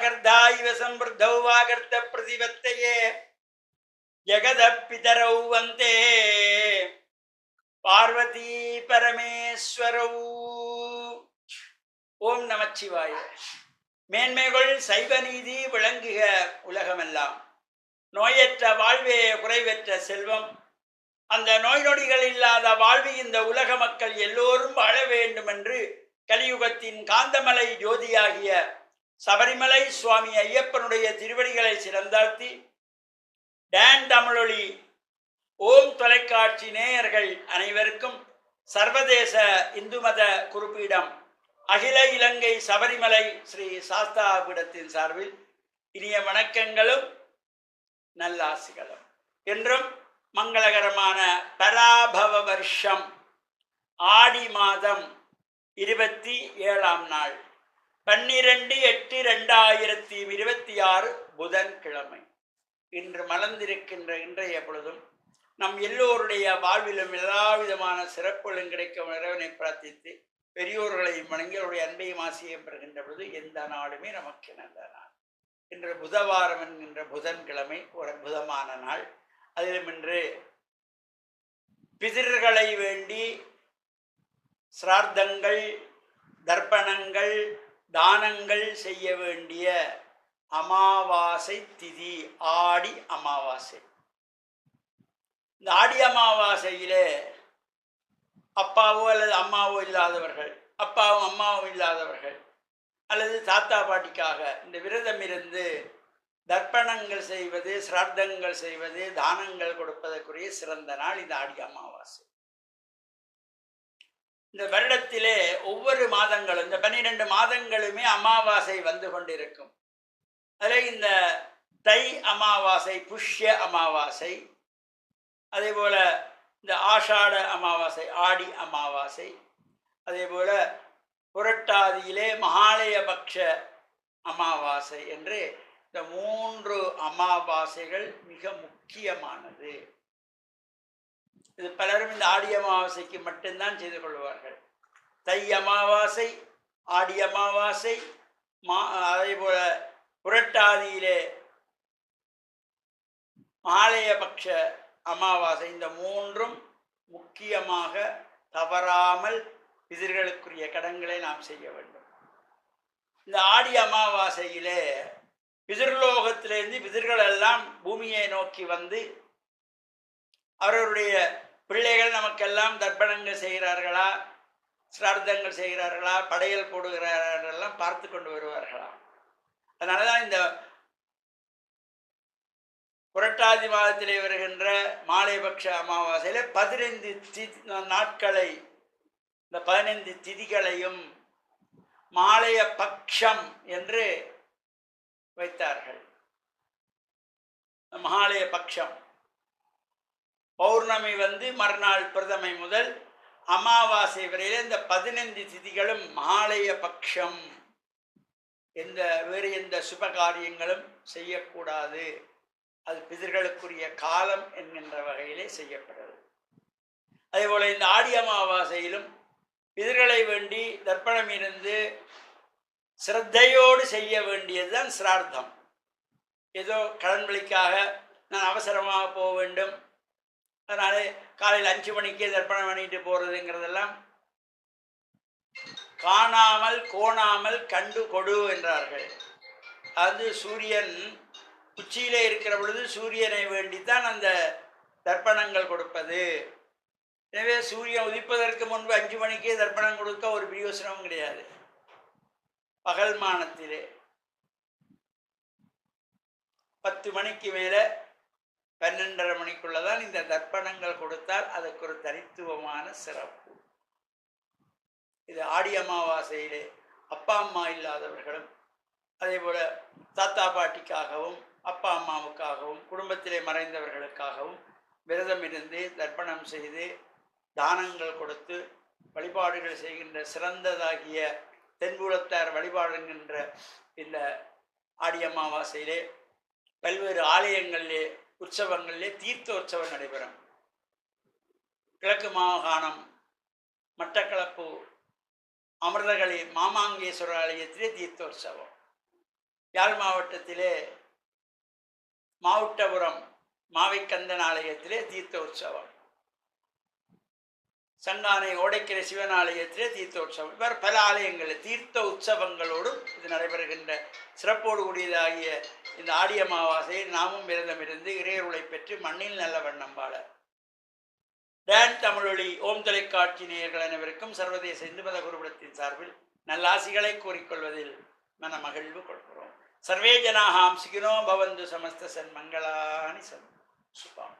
वागर्धा इव संवृद्धौ वागर्ध प्रतिपत्तये जगदः पितरौ वन्दे பார்வதி பரமேஸ்வரௌ. ஓம் நமச்சிவாய. மேன்மைகள் சைவ நீதி விளங்குக உலகமெல்லாம். நோயற்ற வாழ்வே குறைவற்ற செல்வம். அந்த நோய் நொடிகள் இல்லாத வாழ்வு இந்த உலக மக்கள் எல்லோரும் வாழ வேண்டும் என்று கலியுகத்தின் காந்தமலை ஜோதியாகிய சபரிமலை சுவாமி ஐயப்பனுடைய திருவடிகளை சிறந்தாழ்த்தி டான் தமிழொலி ஓம் தொலைக்காட்சி நேயர்கள் அனைவருக்கும் சர்வதேச இந்து மத குறிப்பீடம் அகில இலங்கை சபரிமலை ஸ்ரீ சாஸ்தா பீடத்தின் சார்பில் இனிய வணக்கங்களும் நல்லாசிகளும். என்றும் மங்களகரமான பராபவ வருஷம் ஆடி மாதம் 27ஆம் நாள் 12/8/2026 புதன்கிழமை இன்று மலர்ந்திருக்கின்ற இன்றைய பொழுதும் நம் எல்லோருடைய வாழ்விலும் எல்லாவிதமான சிறப்புகளும் கிடைக்கும் இறைவனை பிரார்த்தித்து பெரியோர்களை வணங்கியவருடைய அன்பையும் ஆசையும் பெறுகின்ற பொழுது எந்த நாளுமே நமக்கு நல்ல நாள். இன்று புதவாரம் என்கின்ற புதன்கிழமை ஒரு அற்புதமான நாள். அதிலும் இன்று பிதிர்களை வேண்டி சிரார்த்தங்கள், தர்ப்பணங்கள், தானங்கள் செய்ய வேண்டிய அமாவாசை திதி, ஆடி அமாவாசை. இந்த ஆடி அமாவாசையிலே அப்பாவோ அல்லது அம்மாவோ இல்லாதவர்கள், அப்பாவும் அம்மாவும் இல்லாதவர்கள் அல்லது தாத்தா பாட்டிக்காக இந்த விரதம் இருந்து தர்ப்பணங்கள் செய்வது, சிரார்த்தங்கள் செய்வது, தானங்கள் கொடுப்பதற்குரிய சிறந்த நாள் இந்த ஆடி அமாவாசை. இந்த வருடத்திலே ஒவ்வொரு மாதங்களும், இந்த 12 மாதங்களுமே அமாவாசை வந்து கொண்டிருக்கும். அதில் இந்த தை அமாவாசை, புஷ்ய அமாவாசை, அதே போல் இந்த ஆஷாட அமாவாசை, ஆடி அமாவாசை, அதே போல் புரட்டாதியிலே மகாலயபக்ஷ அமாவாசை என்று இந்த 3 அமாவாசைகள் மிக முக்கியமானது. இது பலரும் இந்த ஆடி அமாவாசைக்கு மட்டும்தான் செய்து கொள்வார்கள். தை அமாவாசை, ஆடி அமாவாசை, அதே போல புரட்டாதியிலே மகாலயபக்ஷ அமாவாசை, இந்த 3ம் முக்கியமாக தவறாமல் பிதிர்களுக்குரிய கடன்களை நாம் செய்ய வேண்டும். இந்த ஆடி அமாவாசையிலே பிதிர்லோகத்திலிருந்து பிதிர்கள் எல்லாம் பூமியை நோக்கி வந்து அவர்களுடைய பிள்ளைகள் நமக்கெல்லாம் தர்ப்பணங்கள் செய்கிறார்களா, சிரார்த்தங்கள் செய்கிறார்களா, படையல் போடுகிறார்களெல்லாம் பார்த்து கொண்டு வருவார்களா. அதனால தான் இந்த புரட்டாதி மாதத்திலே வருகின்ற மாலைபக்ஷ அமாவாசையில் 15 நாட்களை, இந்த 15 திதிகளையும் மாலைய பக்ஷம் என்று வைத்தார்கள். மகாலய பக்ஷம் பௌர்ணமி வந்து மறுநாள் பிரதமை முதல் அமாவாசை வரையில இந்த 15 திதிகளும் மாலைய பக்ஷம். வேறு எந்த சுப காரியங்களும் செய்யக்கூடாது. அது பிதர்களுக்குரிய காலம் என்கின்ற வகையிலே செய்யப்படுறது. அதே போல இந்த ஆடி அமாவாசையிலும் பிதர்களை வேண்டி தர்ப்பணம் இருந்து சிரத்தையோடு செய்ய வேண்டியதுதான் சிரார்த்தம். ஏதோ கடன் வழிக்காக நான் அவசரமாக போக வேண்டும், அதனால காலையில் 5 மணிக்கே தர்ப்பணம் பண்ணிட்டு போறதுங்கிறதெல்லாம் காணாமல் கோணாமல் கண்டு கொடு என்றார்கள். அது சூரியன் உச்சியிலே இருக்கிற பொழுது சூரியனை வேண்டித்தான் அந்த தர்ப்பணங்கள் கொடுப்பது. எனவே சூரியன் உதிப்பதற்கு முன்பு 5 மணிக்கே தர்ப்பணம் கொடுக்க ஒரு பிரயோசனமும் கிடையாது. பகல் மானத்திலே 10 மணிக்கு மேலே 12:30 மணிக்குள்ளதான் இந்த தர்ப்பணங்கள் கொடுத்தால் அதுக்கு ஒரு தனித்துவமான சிறப்பு. இது ஆடி அமாவாசையிலே அப்பா அம்மா இல்லாதவர்களும், அதே போல தாத்தா பாட்டிக்காகவும் அப்பா அம்மாவுக்காகவும் குடும்பத்திலே மறைந்தவர்களுக்காகவும் விரதம் இருந்து தர்ப்பணம் செய்து தானங்கள் கொடுத்து வழிபாடுகள் செய்கின்ற சிறந்ததாகிய தென்புலத்தார் வழிபாடுகின்ற இந்த ஆடி அமாவாசையிலே பல்வேறு ஆலயங்களிலே உற்சவங்களிலே தீர்த்தோற்சவம் நடைபெறும். கிழக்கு மாகாணம் மட்டக்களப்பு அமிர்தகளி மாமாங்கேஸ்வரர் ஆலயத்திலே தீர்த்தோற்சவம். யாழ் மாவட்டத்திலே மாவட்டபுரம் மாவைக்கந்தன் ஆலயத்திலே தீர்த்த உற்சவம், சங்கானை ஓடைக்கரை சிவன் ஆலயத்திலே தீர்த்த உற்சவம், இவ்வாறு பல ஆலயங்களில் தீர்த்த உற்சவங்களோடும் இது நடைபெறுகின்ற சிறப்போடு கூடியதாகிய இந்த ஆடி அமாவாசையை நாமும் விரதம் இருந்து இறையருளை பெற்று மண்ணில் நல்ல வண்ணம் வாழ டான் தமிழொலி ஓம் தொலைக்காட்சி நேயர்கள் அனைவருக்கும் சர்வதேச இந்து மத குருபடத்தின் சார்பில் நல்லாசிகளை கூறிக்கொள்வதில் மன மகிழ்வு கொள்கிறோம். சர்வே ஜனாஹாம் சுகினோ பவந்து சமஸ்த சன்மங்களானி சன் சுபாம்.